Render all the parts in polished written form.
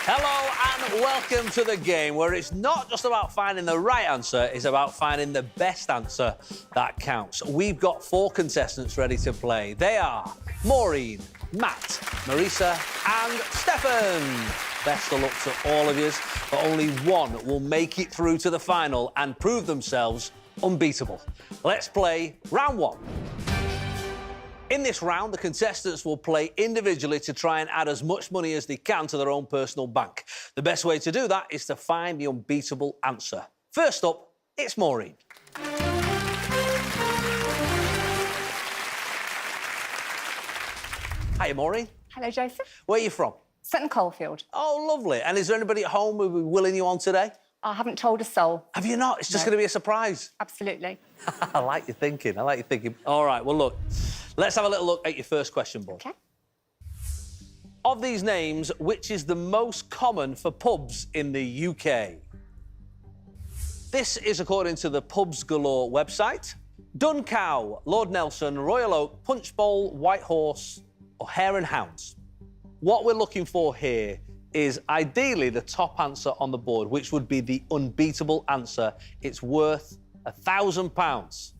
Hello and welcome to the game where it's not just about finding the right answer, it's about finding the best answer that counts. We've got 4 contestants ready to play. They are Maureen, Matt, Marisa and Stefan. Best of luck to all of you, but only one will make it through to the final and prove themselves unbeatable. Let's play round 1. In this round, the contestants will play individually to try and add as much money as they can to their own personal bank. The best way to do that is to find the unbeatable answer. First up, it's Maureen. Hiya, Maureen. Hello, Jason. Where are you from? Sutton Coldfield. Oh, lovely. And is there anybody at home who will be willing you on today? I haven't told a soul. Have you not? It's just going to be a surprise. Absolutely. I like your thinking. I like your thinking. All right, well, look, let's have a little look at your first question, bud. OK. Of these names, which is the most common for pubs in the UK? This is according to the Pubs Galore website. Dun Cow, Lord Nelson, Royal Oak, Punch Bowl, White Horse or Hare and Hounds. What we're looking for here is ideally the top answer on the board, which would be the unbeatable answer. It's worth £1,000.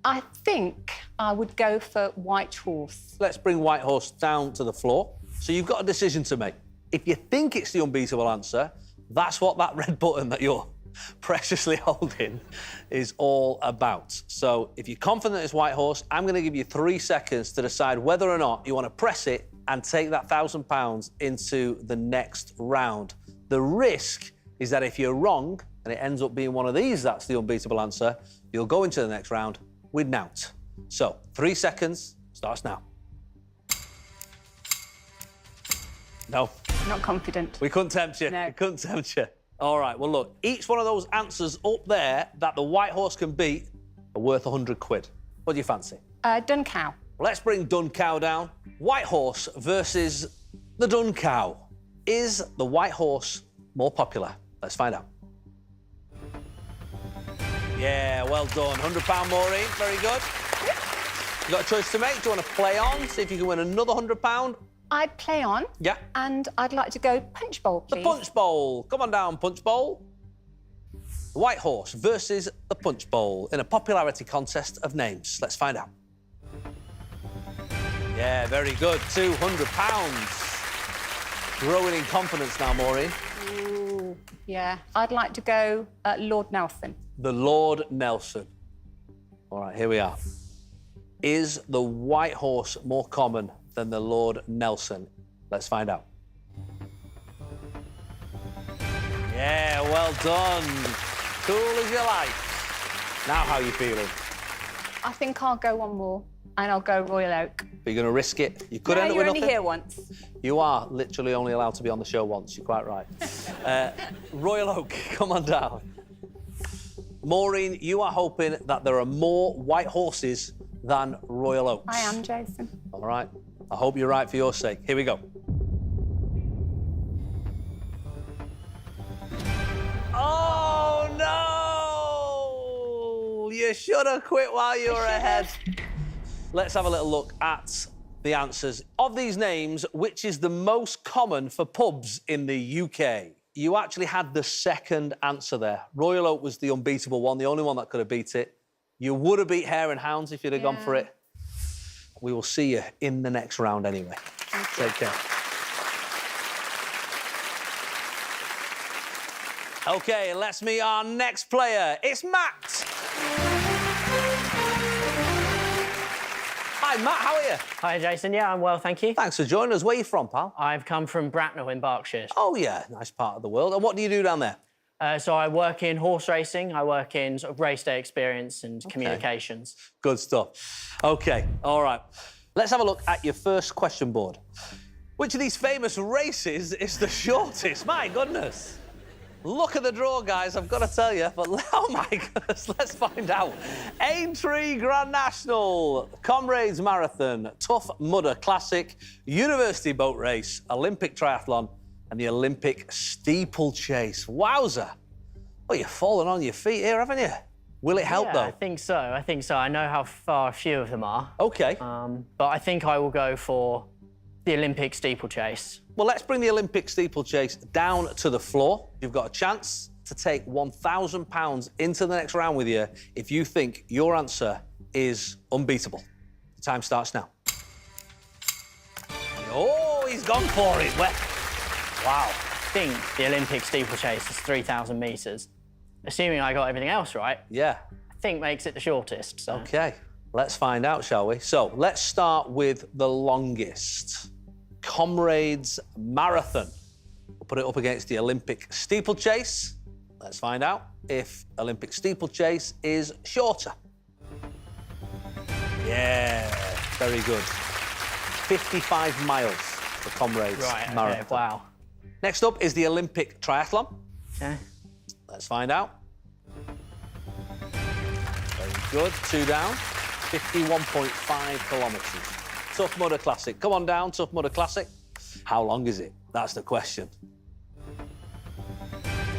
I think I would go for White Horse. Let's bring White Horse down to the floor. So you've got a decision to make. If you think it's the unbeatable answer, that's what that red button that you're preciously holding is all about. So if you're confident it's White Horse, I'm going to give you 3 seconds to decide whether or not you want to press it and take that £1,000 into the next round. The risk is that if you're wrong and it ends up being one of these that's the unbeatable answer, you'll go into the next round with nought. So 3 seconds starts now. No. Not confident. We couldn't tempt you. No. We couldn't tempt you. All right, well, look, each one of those answers up there that the White Horse can beat are worth 100 quid. What do you fancy? Dun Cow. Let's bring Dun Cow down. White Horse versus the Dun Cow. Is the White Horse more popular? Let's find out. Yeah, well done. £100, Maureen. Very good. You got a choice to make. Do you want to play on, see if you can win another £100? I'd play on. Yeah. And I'd like to go Punch Bowl, please. The Punch Bowl. Come on down, Punch Bowl. The White Horse versus the Punch Bowl in a popularity contest of names. Let's find out. Yeah, very good. £200. Growing in confidence now, Maureen. Ooh, yeah. I'd like to go Lord Nelson. The Lord Nelson. All right, here we are. Is the White Horse more common than the Lord Nelson? Let's find out. Yeah, well done. Cool as you like. Now, how are you feeling? I think I'll go one more, and I'll go Royal Oak. Are you going to risk it? You could end up you're with only nothing. here once. You are literally only allowed to be on the show once. You're quite right. Royal Oak, come on down. Maureen, you are hoping that there are more White Horses than Royal Oaks. I am, Jason. All right. I hope you're right for your sake. Here we go. Oh, no! You should have quit while you were ahead. Let's have a little look at the answers. Of these names, which is the most common for pubs in the UK? You actually had the second answer there. Royal Oak was the unbeatable one, the only one that could have beat it. You would have beat Hare and Hounds if you'd have gone for it. We will see you in the next round anyway. Take care. OK, let's meet our next player. It's Matt. Hi, Matt, how are you? Hi, Jason. Yeah, I'm well, thank you. Thanks for joining us. Where are you from, pal? I've come from Bracknell in Berkshire. Oh, yeah, nice part of the world. And what do you do down there? So I work in horse racing. I work in sort of race day experience and communications. Good stuff. OK, all right. Let's have a look at your first question board. Which of these famous races is the shortest? My goodness. Look at the draw, guys, I've got to tell you. But, oh, my goodness, let's find out. Aintree Grand National, Comrades Marathon, Tough Mudder Classic, University Boat Race, Olympic Triathlon, and the Olympic Steeplechase. Wowzer. Well, you've fallen on your feet here, haven't you? Will it help, though? I think so. I think so. I know how far a few of them are. OK. But I think I will go for The Olympic steeplechase. Well, let's bring the Olympic steeplechase down to the floor. You've got a chance to take £1,000 into the next round with you if you think your answer is unbeatable. The time starts now. Oh, he's gone for it. Wow. I think the Olympic steeplechase is 3,000 metres. Assuming I got everything else right, Yeah. I think makes it the shortest. So. OK, let's find out, shall we? So let's start with the longest. Comrades Marathon. We'll put it up against the Olympic steeplechase. Let's find out if Olympic steeplechase is shorter. Yeah, very good. 55 miles for Comrades Marathon. Okay, wow. Next up is the Olympic triathlon. Okay. Let's find out. Very good, 2 down. 51.5 kilometres. Tough Mudder Classic. Come on down, Tough Mudder Classic. How long is it? That's the question.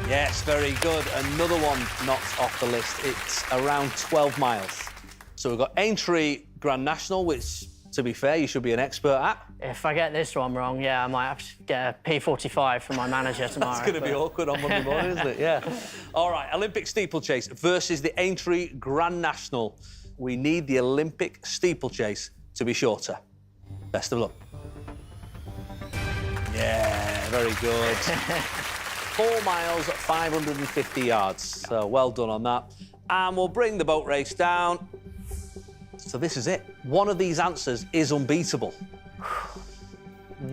Yes, very good. Another one knocked off the list. It's around 12 miles. So we've got Aintree Grand National, which, to be fair, you should be an expert at. If I get this one wrong, yeah, I might have to get a P45 from my manager tomorrow. That's going to be awkward on Monday morning, isn't it? Yeah. All right, Olympic steeplechase versus the Aintree Grand National. We need the Olympic steeplechase to be shorter. Best of luck. Yeah, very good. 4 miles, 550 yards. So well done on that. And we'll bring the boat race down. So this is it. One of these answers is unbeatable.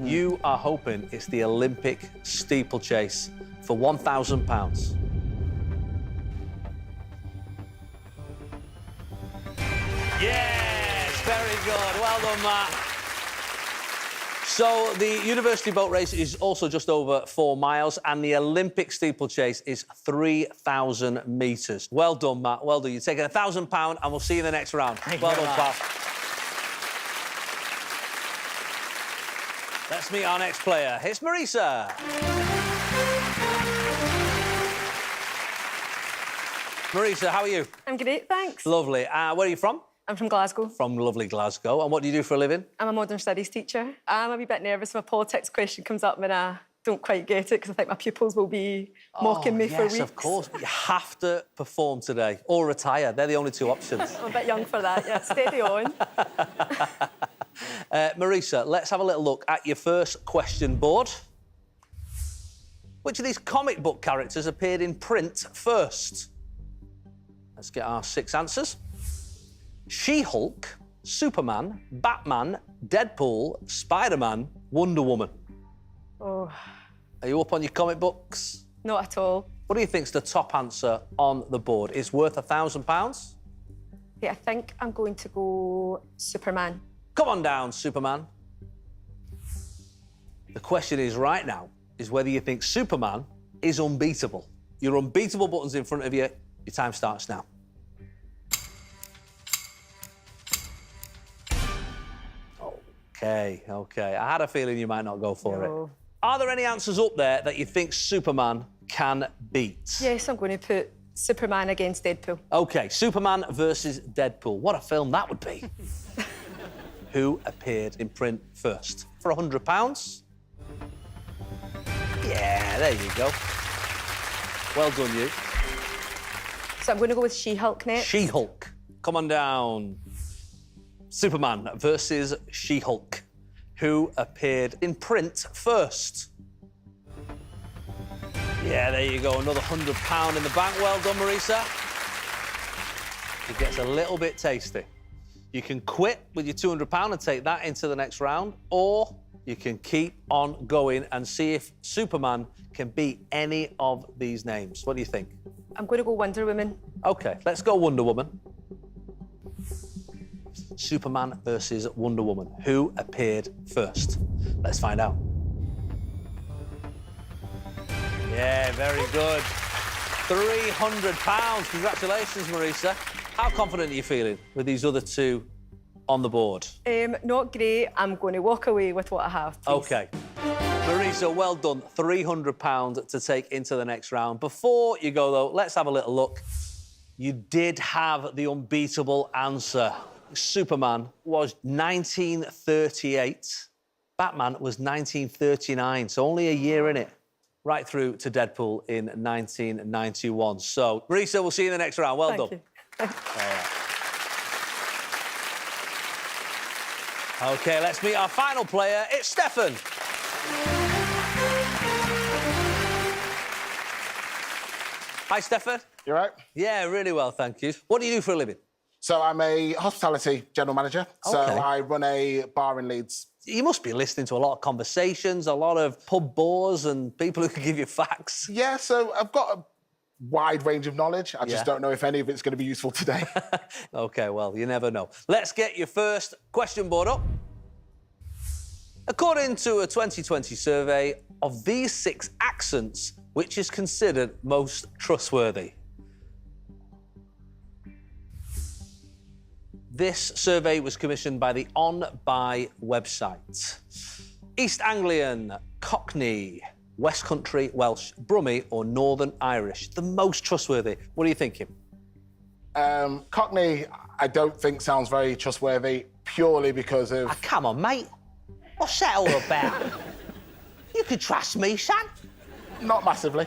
You are hoping it's the Olympic steeplechase for £1,000. Yes, very good. Well done, Matt. So the university boat race is also just over 4 miles, and the Olympic steeplechase is 3,000 metres. Well done, Matt. Well done. You're taking £1,000, and we'll see you in the next round. Well done, pal. Let's meet our next player. It's Marisa. Marisa, how are you? I'm great, thanks. Lovely. Where are you from? I'm from Glasgow. From lovely Glasgow. And what do you do for a living? I'm a modern studies teacher. I'm a wee bit nervous when a politics question comes up when I don't quite get it, because I think my pupils will be mocking me for weeks. Yes, of course. You have to perform today or retire. They're the only two options. I'm a bit young for that, yeah. Steady on. Marisa, let's have a little look at your first question board. Which of these comic book characters appeared in print first? Let's get our 6 answers. She-Hulk, Superman, Batman, Deadpool, Spider-Man, Wonder Woman. Oh. Are you up on your comic books? Not at all. What do you think's the top answer on the board? Is worth £1,000? Yeah, I think I'm going to go Superman. Come on down, Superman. The question is right now is whether you think Superman is unbeatable. Your unbeatable button's in front of you. Your time starts now. OK. I had a feeling you might not go for it. Are there any answers up there that you think Superman can beat? Yes, I'm going to put Superman against Deadpool. OK, Superman versus Deadpool. What a film that would be. Who appeared in print first? For £100? Yeah, there you go. Well done, you. So I'm going to go with She-Hulk next. She-Hulk. Come on down. Superman versus She-Hulk. Who appeared in print first? Yeah, there you go. Another £100 in the bank. Well done, Marisa. It gets a little bit tasty. You can quit with your £200 and take that into the next round, or you can keep on going and see if Superman can beat any of these names. What do you think? I'm going to go Wonder Woman. OK, let's go Wonder Woman. Superman versus Wonder Woman. Who appeared first? Let's find out. Yeah, very good. £300. Congratulations, Marisa. How confident are you feeling with these other two on the board? Not great. I'm going to walk away with what I have, please. OK. Marisa, well done. £300 to take into the next round. Before you go, though, let's have a little look. You did have the unbeatable answer. Superman was 1938. Batman was 1939, so only a year in it. Right through to Deadpool in 1991. So, Marisa, we'll see you in the next round. Well done. Thank you. OK, let's meet our final player. It's Stefan. Hi, Stefan. You all right? Yeah, really well, thank you. What do you do for a living? So I'm a hospitality general manager. So Okay. I run a bar in Leeds. You must be listening to a lot of conversations, a lot of pub bores and people who can give you facts. Yeah, so I've got a wide range of knowledge. I just don't know if any of it's going to be useful today. OK, well, you never know. Let's get your first question board up. According to a 2020 survey, of these 6 accents, which is considered most trustworthy? This survey was commissioned by the On By website. East Anglian, Cockney, West Country, Welsh, Brummie or Northern Irish? The most trustworthy. What are you thinking? Cockney, I don't think sounds very trustworthy purely because of... Ah, come on, mate. What's that all about? You can trust me, son. Not massively.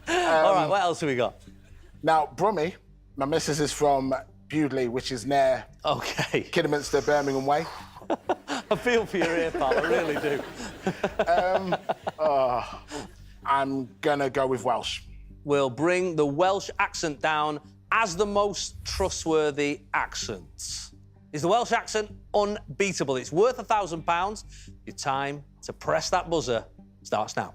All right, what else have we got? Now, Brummie, my missus is from Bewdley, which is near OK. Kidderminster, Birmingham way. I feel for your ear, pal, I really do. I'm going to go with Welsh. We'll bring the Welsh accent down as the most trustworthy accent. Is the Welsh accent unbeatable? It's worth £1,000. Your time to press that buzzer starts now.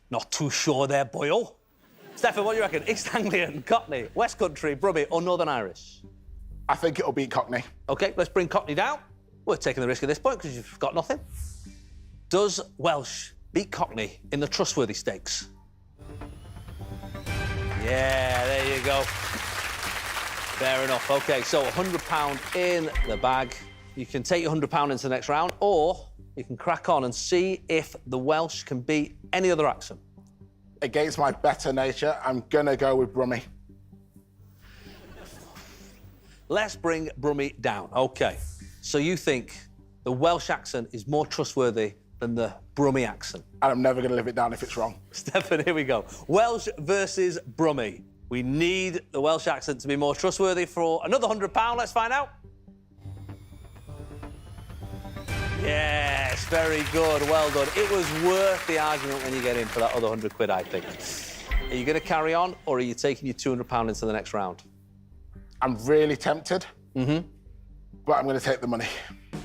Not too sure there, Boyle. Stefan, what do you reckon? East Anglian, Cockney, West Country, Brummie or Northern Irish? I think it'll beat Cockney. OK, let's bring Cockney down. We're taking the risk at this point because you've got nothing. Does Welsh beat Cockney in the trustworthy stakes? Yeah, there you go. Fair enough. OK, so £100 in the bag. You can take your £100 into the next round, or you can crack on and see if the Welsh can beat any other accent. Against my better nature, I'm going to go with Brummie. Let's bring Brummie down. OK, so you think the Welsh accent is more trustworthy than the Brummie accent? And I'm never going to live it down if it's wrong. Stefan, here we go. Welsh versus Brummie. We need the Welsh accent to be more trustworthy for another £100. Let's find out. Yes, very good. Well done. It was worth the argument when you get in for that other £100, I think. Are you going to carry on, or are you taking your £200 into the next round? I'm really tempted. But I'm going to take the money.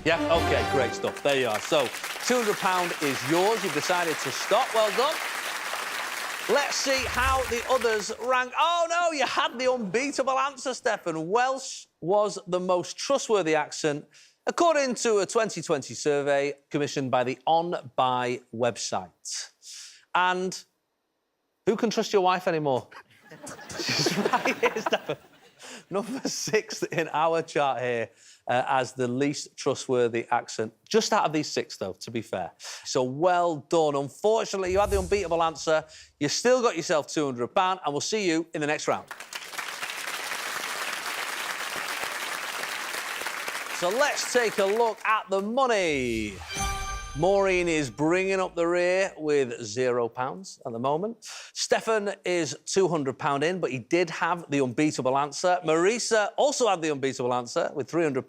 Yeah, OK, great stuff. There you are. So, £200 is yours. You've decided to stop. Well done. Let's see how the others rank. Oh, no, you had the unbeatable answer, Stefan. Welsh was the most trustworthy accent, according to a 2020 survey commissioned by the On By website. And who can trust your wife anymore? She's right here, Stefan. Number 6 in our chart here as the least trustworthy accent. Just out of these 6, though, to be fair. So well done. Unfortunately, you had the unbeatable answer. You still got yourself £200, and we'll see you in the next round. So let's take a look at the money. Maureen is bringing up the rear with £0 at the moment. Stefan is £200 in, but he did have the unbeatable answer. Marisa also had the unbeatable answer with £300,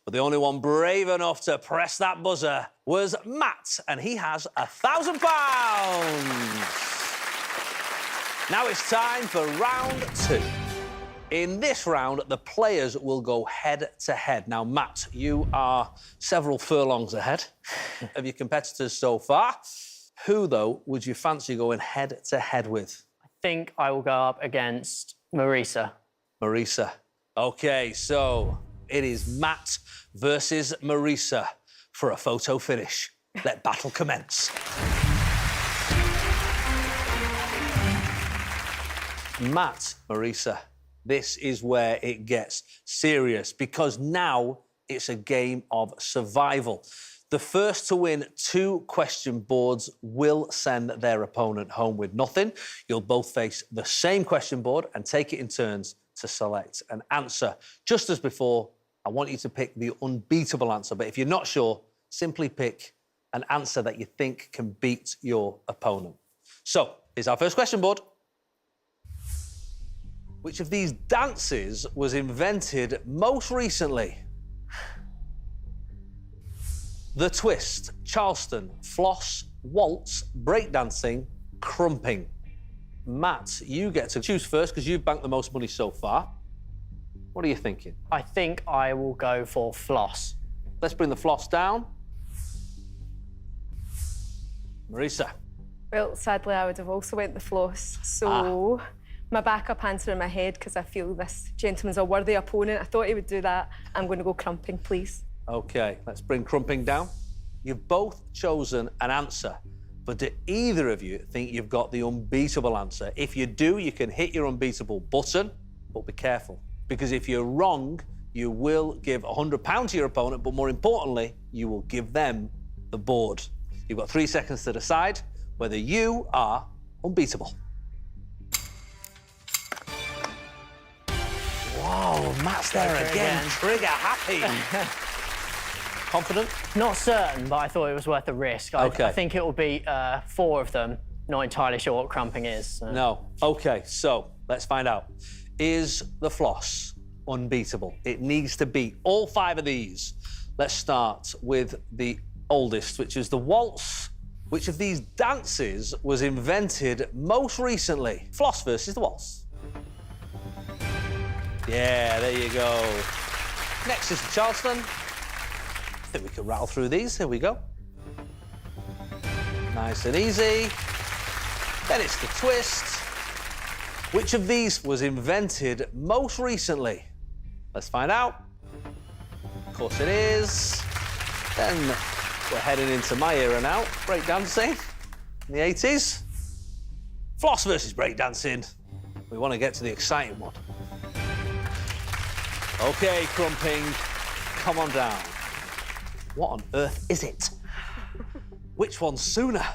but the only one brave enough to press that buzzer was Matt, and he has £1,000. Now it's time for round 2. In this round, the players will go head-to-head. Now, Matt, you are several furlongs ahead of your competitors so far. Who, though, would you fancy going head-to-head with? I think I will go up against Marisa. Marisa. OK, so it is Matt versus Marisa for a photo finish. Let battle commence. Matt, Marisa. This is where it gets serious, because now it's a game of survival. The first to win 2 question boards will send their opponent home with nothing. You'll both face the same question board and take it in turns to select an answer. Just as before, I want you to pick the unbeatable answer, but if you're not sure, simply pick an answer that you think can beat your opponent. So, here's our first question board. Which of these dances was invented most recently? The twist, Charleston, floss, waltz, breakdancing, crumping. Matt, you get to choose first because you've banked the most money so far. What are you thinking? I think I will go for floss. Let's bring the floss down. Marisa. Well, sadly, I would have also went the floss. So my backup answer in my head, because I feel this gentleman's a worthy opponent, I thought he would do that. I'm going to go crumping, please. OK, let's bring crumping down. You've both chosen an answer, but do either of you think you've got the unbeatable answer? If you do, you can hit your unbeatable button, but be careful, because if you're wrong, you will give £100 to your opponent, but more importantly, you will give them the board. You've got 3 seconds to decide whether you are unbeatable. Whoa, Matt's there again. Trigger happy. Confident? Not certain, but I thought it was worth a risk. I think it will be 4 of them. Not entirely sure what crumping is. So. No. OK, so let's find out. Is the floss unbeatable? It needs to beat all 5 of these. Let's start with the oldest, which is the waltz. Which of these dances was invented most recently? Floss versus the waltz. Yeah, there you go. Next is the Charleston. I think we can rattle through these. Here we go. Nice and easy. Then it's the twist. Which of these was invented most recently? Let's find out. Of course it is. Then we're heading into my era now. Breakdancing in the 80s. Floss versus breakdancing. We want to get to the exciting one. OK, crumping, come on down. What on earth is it? Which one's sooner?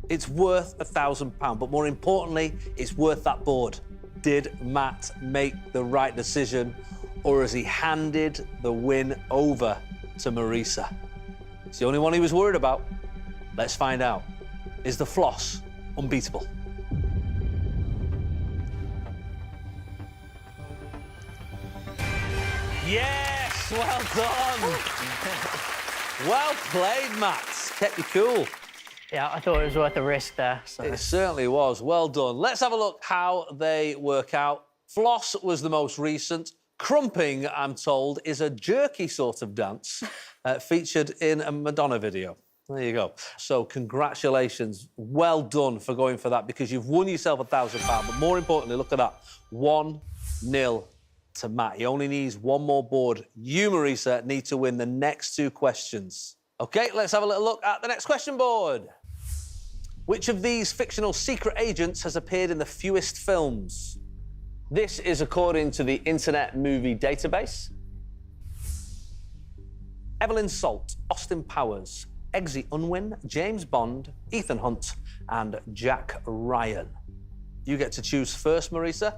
It's worth £1,000, but more importantly, it's worth that board. Did Matt make the right decision, or has he handed the win over to Marisa? It's the only one he was worried about. Let's find out. Is the floss unbeatable? Yes, well done. Well played, Matt. Kept you cool. Yeah, I thought it was worth a risk there. So. It certainly was. Well done. Let's have a look how they work out. Floss was the most recent. Crumping, I'm told, is a jerky sort of dance featured in a Madonna video. There you go. So congratulations. Well done for going for that, because you've won yourself £1,000. But more importantly, look at that. 1-0 to Matt. He only needs one more board. You, Marisa, need to win the next 2 questions. OK, let's have a little look at the next question board. Which of these fictional secret agents has appeared in the fewest films? This is according to the Internet Movie Database. Evelyn Salt, Austin Powers, Eggsy Unwin, James Bond, Ethan Hunt, and Jack Ryan. You get to choose first, Marisa.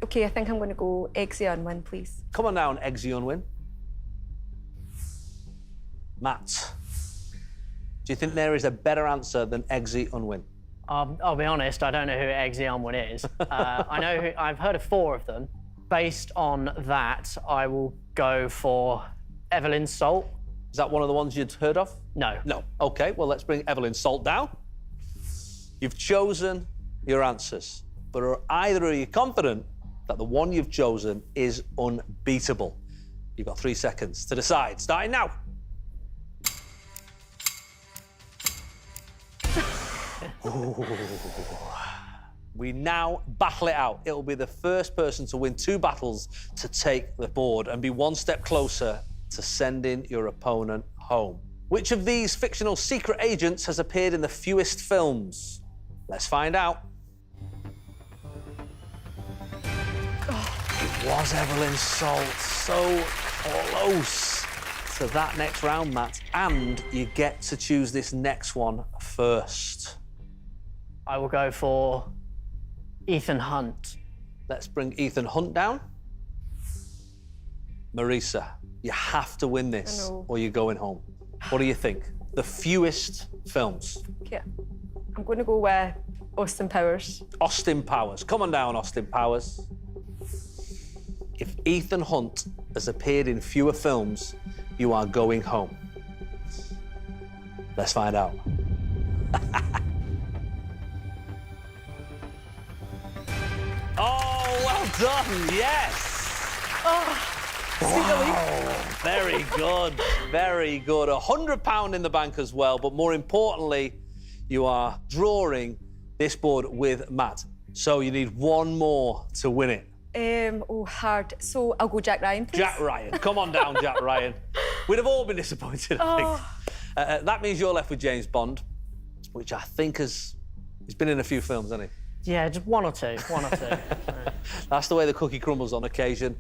OK, I think I'm going to go Eggsy Unwin, please. Come on down, Eggsy Unwin. Matt, do you think there is a better answer than Eggsy Unwin? I'll be honest, I don't know who Eggsy Unwin is. I've heard of 4 of them. Based on that, I will go for Evelyn Salt. Is that one of the ones you'd heard of? No. No. OK, well, let's bring Evelyn Salt down. You've chosen your answers, but are either of you confident that the one you've chosen is unbeatable? You've got 3 seconds to decide. Starting now. We now battle it out. It'll be the first person to win 2 battles to take the board and be 1 step closer to sending your opponent home. Which of these fictional secret agents has appeared in the fewest films? Let's find out. It was Evelyn Salt. So close. to that next round, Matt, and you get to choose this next one first. I will go for Ethan Hunt. Let's bring Ethan Hunt down. Marisa, you have to win this or you're going home. What do you think? The fewest films. Okay. I'm going to go with Austin Powers. Austin Powers. Come on down, Austin Powers. If Ethan Hunt has appeared in fewer films, you are going home. Let's find out. Oh, well done, yes. Wow. Very good, very good. £100 in the bank as well, but more importantly, you are drawing this board with Matt. So you need one more to win it. Hard. So I'll go Jack Ryan, please. Jack Ryan. Come on down, Jack Ryan. We'd have all been disappointed, I think. That means you're left with James Bond, which I think he's been in a few films, hasn't he? Yeah, just one or two. That's the way the cookie crumbles on occasion.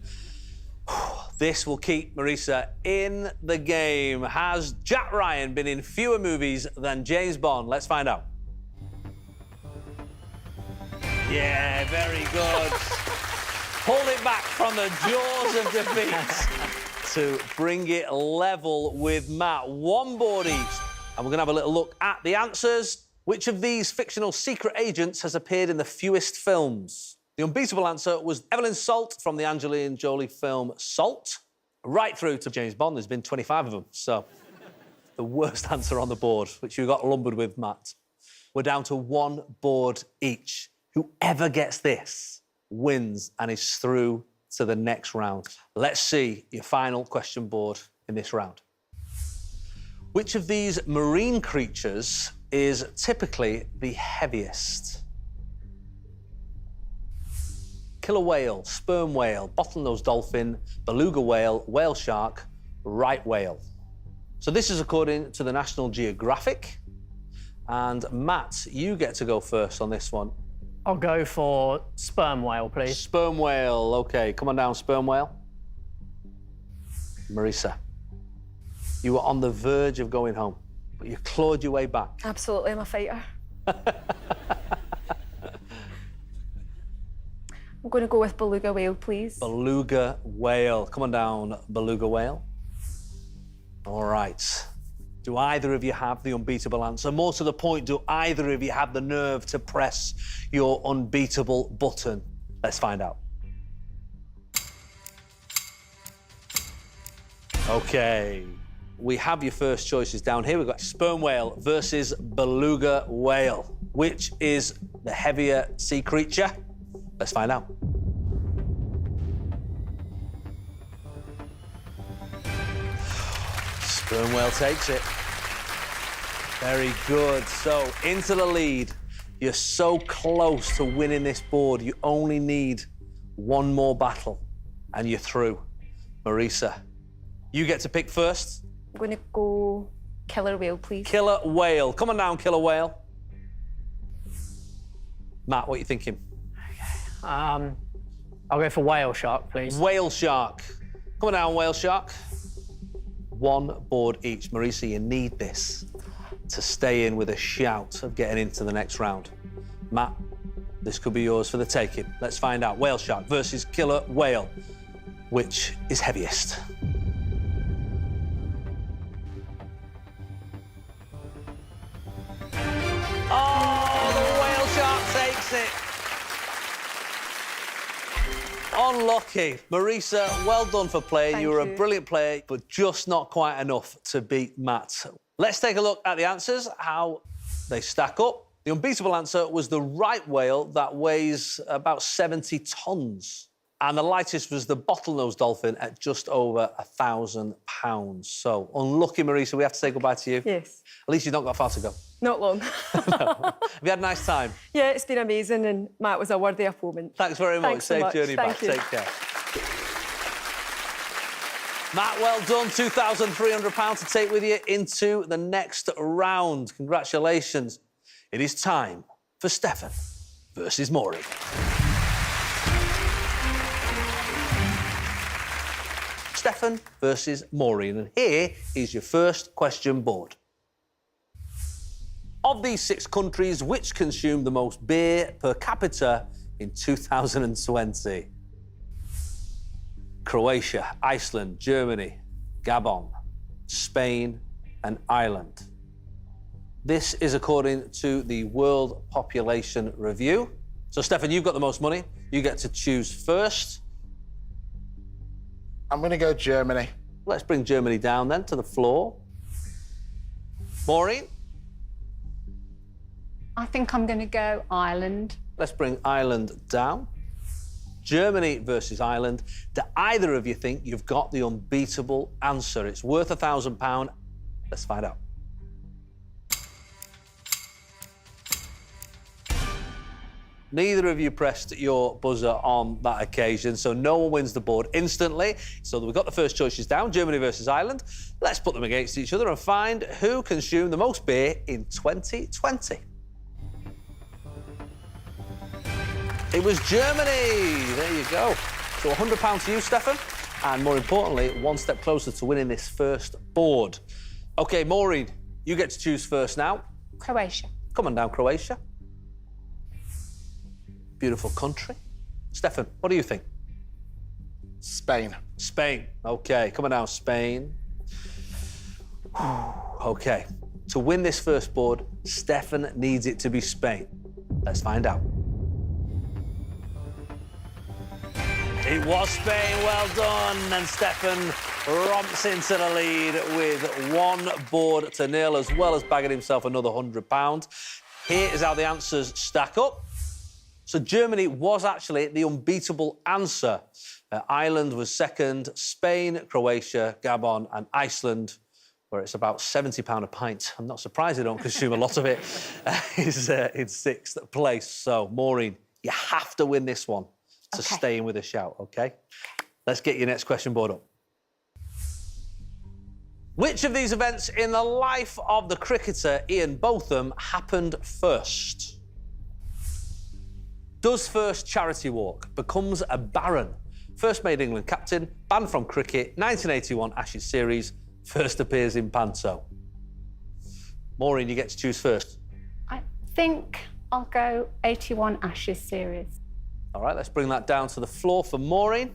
This will keep Marisa in the game. Has Jack Ryan been in fewer movies than James Bond? Let's find out. Yeah, very good. Pulled it back from the jaws of defeat to bring it level with Matt. One board each. And we're going to have a little look at the answers. Which of these fictional secret agents has appeared in the fewest films? The unbeatable answer was Evelyn Salt from the Angelina Jolie film Salt. Right through to James Bond, there's been 25 of them. So the worst answer on the board, which you got lumbered with, Matt. We're down to one board each. Whoever gets this wins and is through to the next round. Let's see your final question board in this round. Which of these marine creatures is typically the heaviest? Killer whale, sperm whale, bottlenose dolphin, beluga whale, whale shark, right whale. So this is according to the National Geographic. And Matt, you get to go first on this one. I'll go for sperm whale, please. Sperm whale, OK. Come on down, sperm whale. Marisa, you were on the verge of going home, but you clawed your way back. Absolutely, I'm a fighter. I'm going to go with beluga whale, please. Beluga whale. Come on down, beluga whale. All right. Do either of you have the unbeatable answer? More to the point, do either of you have the nerve to press your unbeatable button? Let's find out. OK. We have your first choices down here. We've got sperm whale versus beluga whale. Which is the heavier sea creature? Let's find out. Sperm whale takes it. Very good. So, into the lead. You're so close to winning this board. You only need one more battle, and you're through. Marisa, you get to pick first. I'm going to go killer whale, please. Killer whale. Come on down, killer whale. Matt, what are you thinking? I'll go for whale shark, please. Whale shark. Come on down, whale shark. One board each. Marisa, you need this to stay in with a shout of getting into the next round. Matt, this could be yours for the taking. Let's find out. Whale shark versus killer whale. Which is heaviest? Oh, the whale shark takes it. Unlucky. Marisa, well done for playing. Thank you were you. a brilliant player, but just not quite enough to beat Matt. Let's take a look at the answers, how they stack up. The unbeatable answer was the right whale that weighs about 70 tons. And the lightest was the bottlenose dolphin at just over 1,000 pounds. So, unlucky, Marisa, we have to say goodbye to you. Yes. At least you've not got far to go. Not long. Have you had a nice time? Yeah, it's been amazing, and Matt was a worthy opponent. Thanks very much. Thanks so Safe much. journey back. Thank you. Take care. Matt, well done. £2,300 to take with you into the next round. Congratulations. It is time for Stefan versus Maury. Stefan versus Maureen. And here is your first question board. Of these 6 countries, which consumed the most beer per capita in 2020? Croatia, Iceland, Germany, Gabon, Spain, and Ireland. This is according to the World Population Review. So, Stefan, you've got the most money. You get to choose first. I'm going to go Germany. Let's bring Germany down then to the floor. Maureen? I think I'm going to go Ireland. Let's bring Ireland down. Germany versus Ireland. Do either of you think you've got the unbeatable answer? It's worth £1,000. Let's find out. Neither of you pressed your buzzer on that occasion, so no one wins the board instantly. So we've got the first choices down, Germany versus Ireland. Let's put them against each other and find who consumed the most beer in 2020. It was Germany. There you go. So £100 to you, Stefan, and more importantly, one step closer to winning this first board. OK, Maureen, you get to choose first now. Croatia. Come on down, Croatia. Beautiful country. Stefan, what do you think? Spain. Spain. OK, come on down, Spain. OK, to win this first board, Stefan needs it to be Spain. Let's find out. It was Spain, well done. And Stefan romps into the lead with 1 board to nil, as well as bagging himself another £100. Here is how the answers stack up. So Germany was actually the unbeatable answer. Ireland was second, Spain, Croatia, Gabon and Iceland, where it's about £70 a pint. I'm not surprised they don't consume a lot of it, is in 6th place. So, Maureen, you have to win this one to stay in with a shout, OK? Let's get your next question board up. Which of these events in the life of the cricketer Ian Botham happened first? Does first charity walk, becomes a baron, first made England captain, banned from cricket, 1981 Ashes series, first appears in Panto. Maureen, you get to choose first. I think I'll go 81 Ashes series. All right, let's bring that down to the floor for Maureen.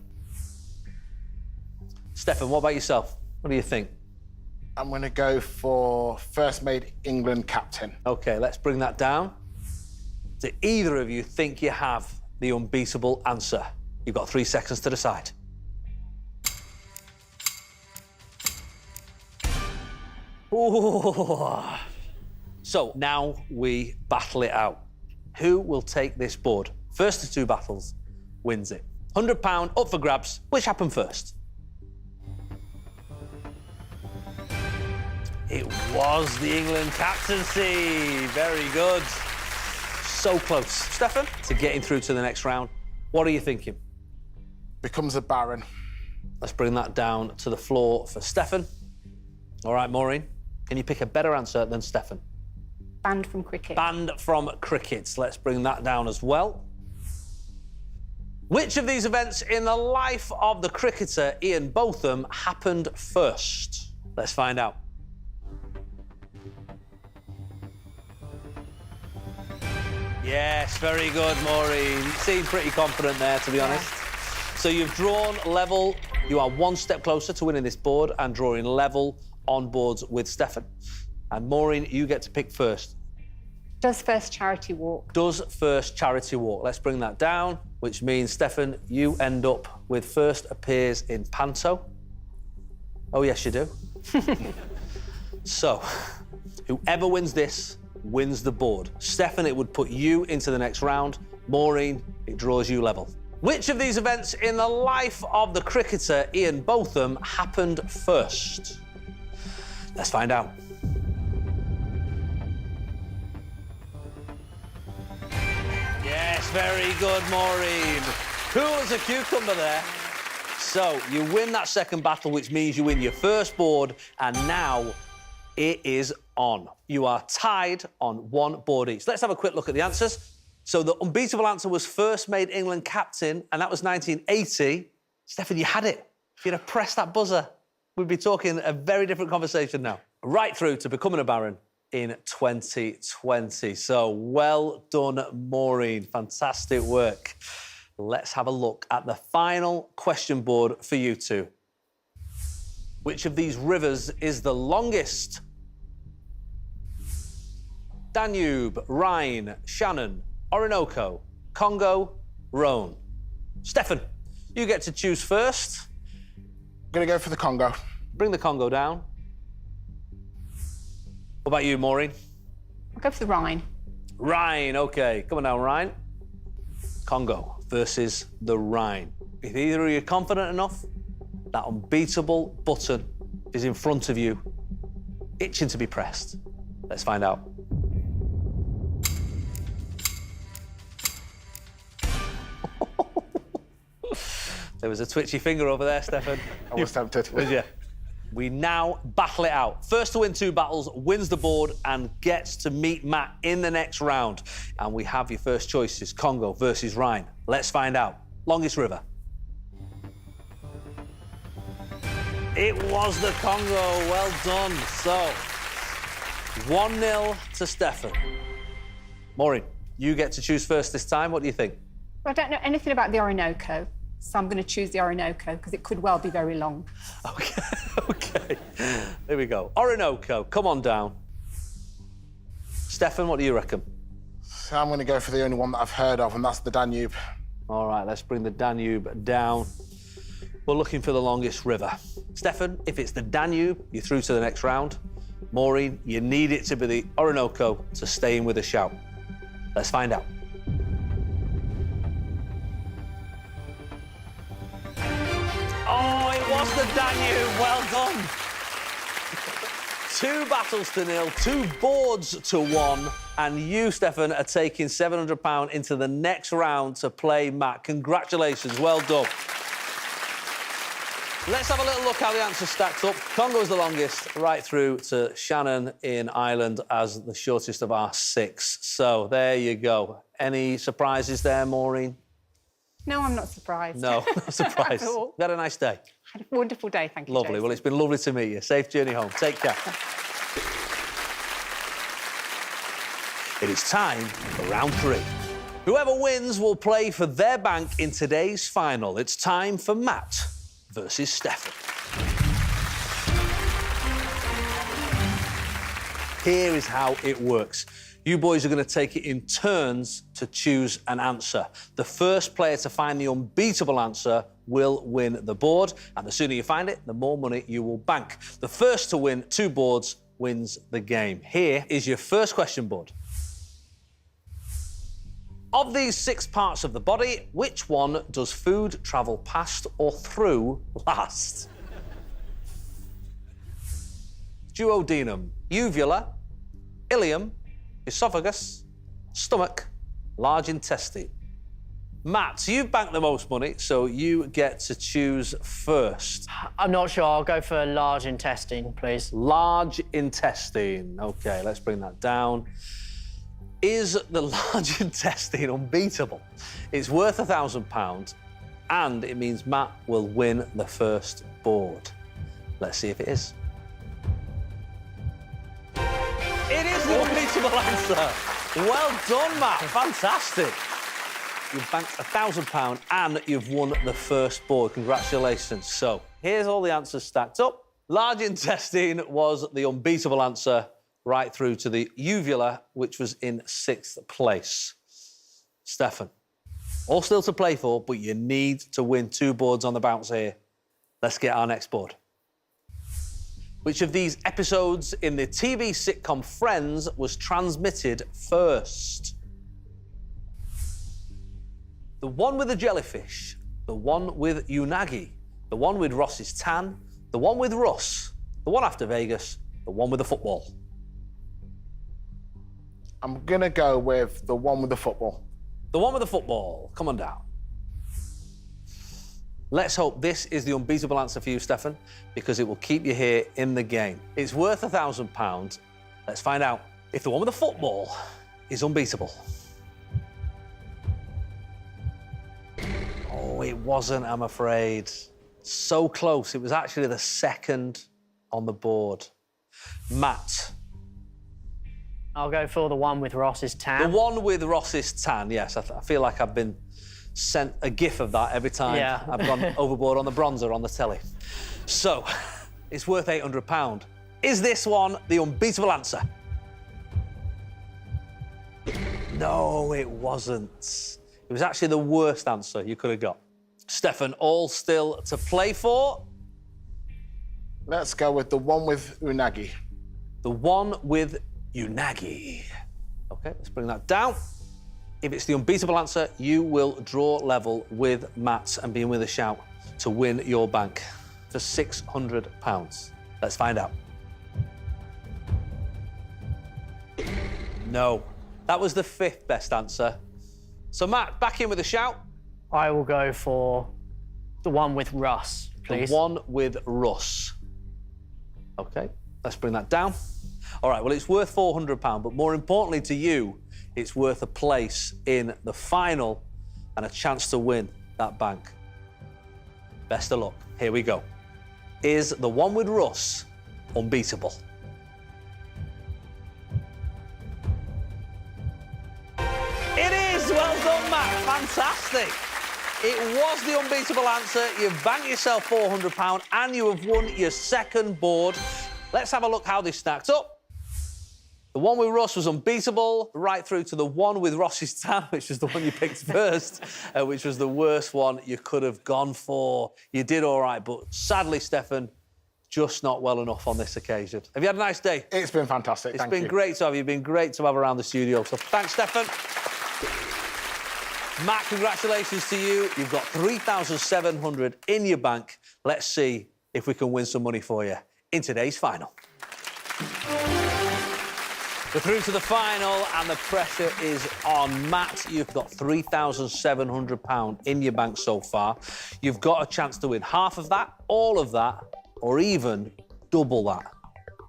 Stefan, what about yourself? What do you think? I'm going to go for first made England captain. OK, let's bring that down. Do either of you think you have the unbeatable answer? You've got 3 seconds to decide. Ooh. So now we battle it out. Who will take this board? First of 2 battles wins it. £100 up for grabs. Which happened first? It was the England captaincy. Very good. So close. Stefan, to getting through to the next round, what are you thinking? Becomes a baron. Let's bring that down to the floor for Stefan. All right, Maureen, can you pick a better answer than Stefan? Banned from cricket. Banned from cricket. Let's bring that down as well. Which of these events in the life of the cricketer Ian Botham happened first? Let's find out. Yes, very good, Maureen. You seem pretty confident there, to be honest. So you've drawn level. You are 1 step closer to winning this board and drawing level on boards with Stefan. And Maureen, you get to pick first. Does first charity walk? Does first charity walk? Let's bring that down, which means, Stefan, you end up with first appears in Panto. Oh, yes, you do. So, whoever wins this wins the board. Stefan, it would put you into the next round. Maureen, it draws you level. Which of these events in the life of the cricketer Ian Botham happened first? Let's find out. Yes, very good, Maureen. Cool as a cucumber there. So, you win that second battle, which means you win your first board, and now it is on. You are tied on 1 board each. Let's have a quick look at the answers. So the unbeatable answer was first made England captain, and that was 1980. Stefan, you had it. If you'd have pressed that buzzer, we'd be talking a very different conversation now. Right through to becoming a Baron in 2020. So well done, Maureen. Fantastic work. Let's have a look at the final question board for you two. Which of these rivers is the longest? Danube, Rhine, Shannon, Orinoco, Congo, Rhone. Stefan, you get to choose first. I'm going to go for the Congo. Bring the Congo down. What about you, Maureen? I'll go for the Rhine. Rhine, OK. Come on down, Rhine. Congo versus the Rhine. If either of you are confident enough, that unbeatable button is in front of you, itching to be pressed. Let's find out. There was a twitchy finger over there, Stefan. I was tempted. Was you? We now battle it out. First to win 2 battles wins the board and gets to meet Matt in the next round. And we have your first choices, Congo versus Rhine. Let's find out. Longest river. It was the Congo. Well done. So, 1-0 to Stefan. Maureen, you get to choose first this time. What do you think? I don't know anything about the Orinoco, so I'm going to choose the Orinoco because it could well be very long. OK, OK. There we go. Orinoco, come on down. Stefan, what do you reckon? So I'm going to go for the only one that I've heard of, and that's the Danube. All right, let's bring the Danube down. We're looking for the longest river. Stefan, if it's the Danube, you're through to the next round. Maureen, you need it to be the Orinoco to stay in with a shout. Let's find out. Oh, it was the Danube. Well done. 2 battles to 0, 2 boards to 1, and you, Stefan, are taking £700 into the next round to play Matt. Congratulations, well done. Let's have a little look how the answers stacked up. Congo's the longest, right through to Shannon in Ireland as the shortest of our 6. So there you go. Any surprises there, Maureen? No, I'm not surprised. No, not surprised. At all. You had a nice day. Had a wonderful day, thank you, Lovely. Jason. Well, it's been lovely to meet you. Safe journey home. Take care. It is time for round 3. Whoever wins will play for their bank in today's final. It's time for Matt versus Stefan. Here is how it works. You boys are going to take it in turns to choose an answer. The first player to find the unbeatable answer will win the board, and the sooner you find it, the more money you will bank. The first to win 2 boards wins the game. Here is your first question board. Of these 6 parts of the body, which one does food travel past or through last? Duodenum, uvula, ileum, esophagus, stomach, large intestine. Matt, you've banked the most money, so you get to choose first. I'm not sure. I'll go for large intestine, please. Large intestine. OK, let's bring that down. Is the large intestine unbeatable? It's worth £1,000, and it means Matt will win the first board. Let's see if it is. It is the unbeatable answer. Well done, Matt. Fantastic. You've banked £1,000 and you've won the first board. Congratulations. So here's all the answers stacked up. Large intestine was the unbeatable answer, right through to the uvula, which was in 6th place. Stefan, all still to play for, but you need to win 2 boards on the bounce here. Let's get our next board. Which of these episodes in the TV sitcom Friends was transmitted first? The one with the jellyfish, the one with Unagi, the one with Ross's tan, the one with Russ, the one after Vegas, the one with the football. I'm going to go with the one with the football. The one with the football. Come on down. Let's hope this is the unbeatable answer for you, Stefan, because it will keep you here in the game. It's worth £1,000. Let's find out if the one with the football is unbeatable. Oh, it wasn't, I'm afraid. So close. It was actually the second on the board. Matt. I'll go for the one with Ross's tan. The one with Ross's tan, yes. I feel like I've been sent a gif of that every time I've gone overboard on the bronzer on the telly. So, it's worth £800. Is this one the unbeatable answer? No, it wasn't. It was actually the worst answer you could have got. Stefan, all still to play for? Let's go with the one with unagi. The one with unagi. OK, let's bring that down. If it's the unbeatable answer, you will draw level with Matt and be in with a shout to win your bank for £600. Let's find out. No, that was the 5th best answer. So, Matt, back in with a shout. I will go for the one with Russ, please. The one with Russ. OK, let's bring that down. All right, well, it's worth £400, but more importantly to you, it's worth a place in the final and a chance to win that bank. Best of luck. Here we go. Is the one with Russ unbeatable? It is! Well done, Matt. Fantastic. It was the unbeatable answer. You've banked yourself £400 and you have won your second board. Let's have a look how this stacked up. The one with Ross was unbeatable, right through to the one with Ross's tan, which was the one you picked first, which was the worst one you could have gone for. You did all right, but sadly, Stefan, just not well enough on this occasion. Have you had a nice day? It's been fantastic, It's been great to have you. It's been great to have around the studio. So thanks, Stefan. Matt, congratulations to you. You've got £3,700 in your bank. Let's see if we can win some money for you in today's final. We're through to the final and the pressure is on. Matt, you've got £3,700 in your bank so far. You've got a chance to win half of that, all of that, or even double that.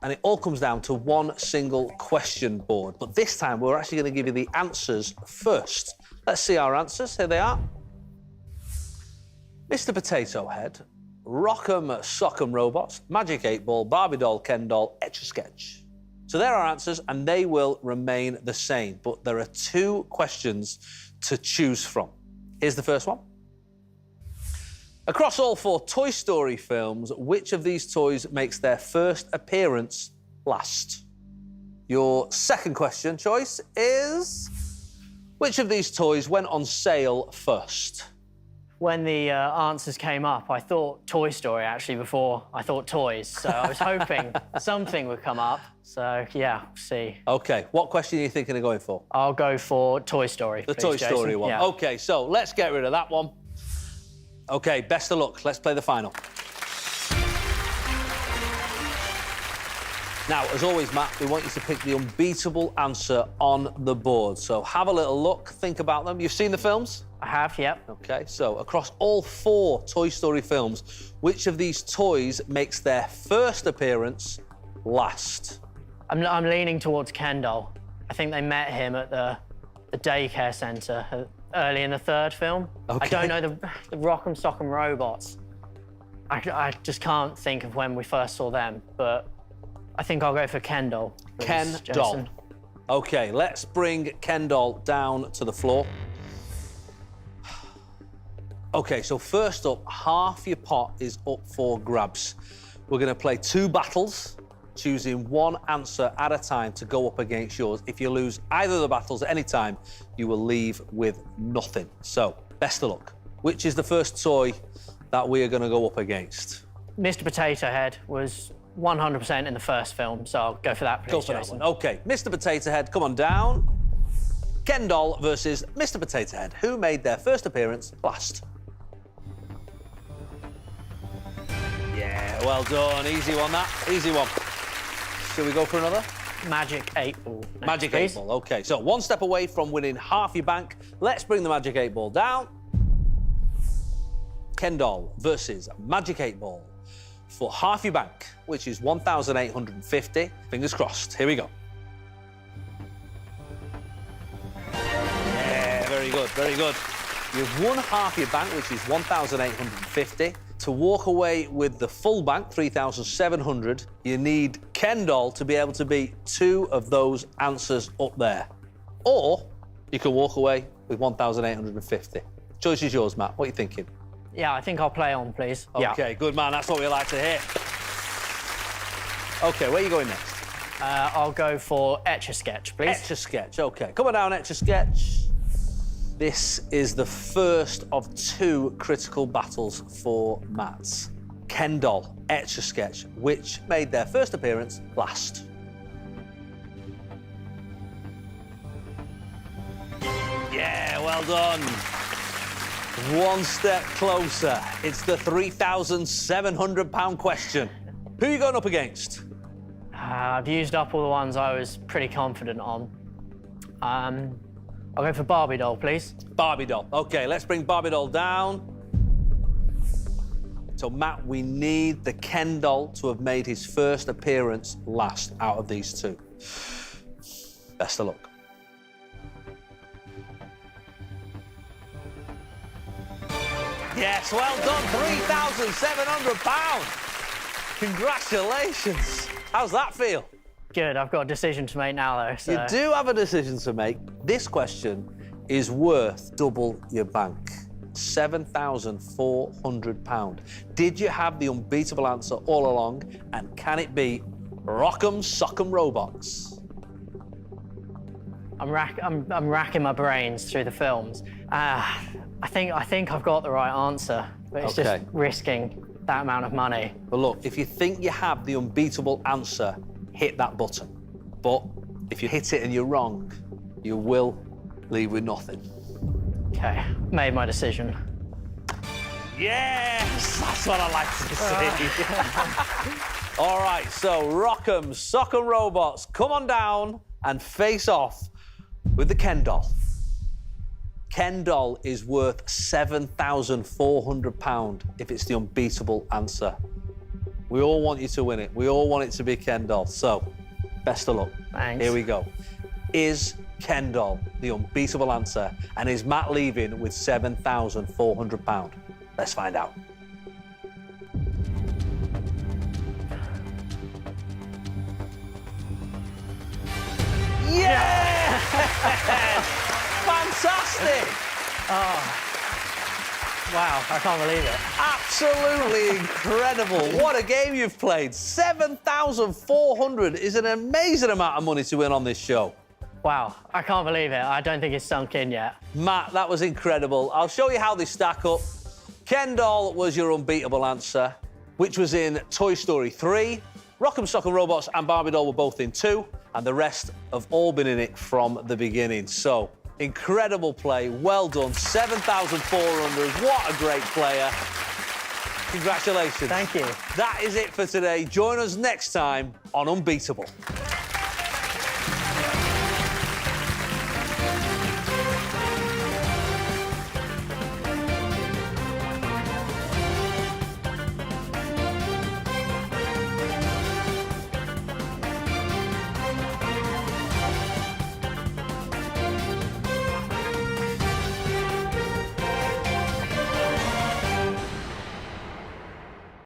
And it all comes down to one single question board. But this time, we're actually going to give you the answers first. Let's see our answers. Here they are. Mr. Potato Head, Rock'em Sock'em Robots, Magic 8 Ball, Barbie Doll, Ken Doll, Etch-a-Sketch. So there are answers, and they will remain the same. But there are 2 questions to choose from. Here's the first one. Across all 4 Toy Story films, which of these toys makes their first appearance last? Your second question choice is... which of these toys went on sale first? When the answers came up, I thought Toy Story, actually, before I thought toys. So I was hoping something would come up. So, yeah, see. OK, what question are you thinking of going for? I'll go for Toy Story, The please, Toy Jason. Story one. Yeah. OK, so let's get rid of that one. OK, best of luck. Let's play the final. Now, as always, Matt, we want you to pick the unbeatable answer on the board. So have a little look, think about them. You've seen the films? I have, yep. OK, so across all 4 Toy Story films, which of these toys makes their first appearance last? I'm leaning towards Ken Doll. I think they met him at the daycare centre early in the 3rd film. Okay. I don't know the Rock'em Sock'em Robots. I just can't think of when we first saw them, but I think I'll go for Ken Doll. Please, Ken Jason. Doll. OK, let's bring Ken Doll down to the floor. OK, so first up, half your pot is up for grabs. We're going to play 2 battles, choosing one answer at a time to go up against yours. If you lose either of the battles at any time, you will leave with nothing. So, best of luck. Which is the first toy that we are going to go up against? Mr. Potato Head was 100% in the first film, so I'll go for that, please, Go for Jason. that one. OK, Mr. Potato Head, come on down. Ken Doll versus Mr. Potato Head. Who made their first appearance last? Yeah, well done. Easy one, that. Easy one. Shall we go for another? Magic 8 Ball. next, Magic please. 8 Ball, OK. So 1 step away from winning half your bank. Let's bring the Magic 8 Ball down. Ken Doll versus Magic 8 Ball for half your bank, which is 1,850. Fingers crossed. Here we go. Yeah, very good, very good. You've won half your bank, which is 1,850. To walk away with the full bank, 3,700, you need Ken doll to be able to beat 2 of those answers up there. Or you can walk away with 1,850. Choice is yours, Matt. What are you thinking? Yeah, I think I'll play on, please. OK, good man. That's what we like to hear. OK, where are you going next? I'll go for Etch-a-Sketch, please. Etch-a-Sketch, OK. Come on down, Etch-a-Sketch. This is the first of 2 critical battles for Matt. Ken doll, Etch-a-Sketch, which made their first appearance last. Yeah, well done. One step closer. It's the £3,700 question. Who are you going up against? I've used up all the ones I was pretty confident on. I'll go for Barbie doll, please. Barbie doll. OK, let's bring Barbie doll down. So, Matt, we need the Ken doll to have made his first appearance last out of these 2. Best of luck. Yes, well done. £3,700. Congratulations. How's that feel? Good, I've got a decision to make now, though, so... You do have a decision to make. This question is worth double your bank. £7,400. Did you have the unbeatable answer all along? And can it be Rock'em Sock'em Robots? I'm racking my brains through the films. I think I've got the right answer, but it's just risking that amount of money. But look, if you think you have the unbeatable answer, hit that button. But if you hit it and you're wrong, you will leave with nothing. OK, made my decision. Yes, that's what I like to see. All right, so Rock'em Sock'em Robots, come on down and face off with the Ken doll. Ken doll is worth £7,400 if it's the unbeatable answer. We all want you to win it. We all want it to be Ken doll. So, best of luck. Thanks. Here we go. Is Ken doll the unbeatable answer? And is Matt leaving with £7,400? Let's find out. Yes! Fantastic! Oh. Wow, I can't believe it. Absolutely incredible. What a game you've played. £7,400 is an amazing amount of money to win on this show. Wow, I can't believe it. I don't think it's sunk in yet. Matt, that was incredible. I'll show you how they stack up. Ken doll was your unbeatable answer, which was in Toy Story 3. Rock'em Sock'em Robots and Barbie doll were both in 2, and the rest have all been in it from the beginning. So, incredible play. Well done. 7,400. What a great player. Congratulations. Thank you. That is it for today. Join us next time on Unbeatable.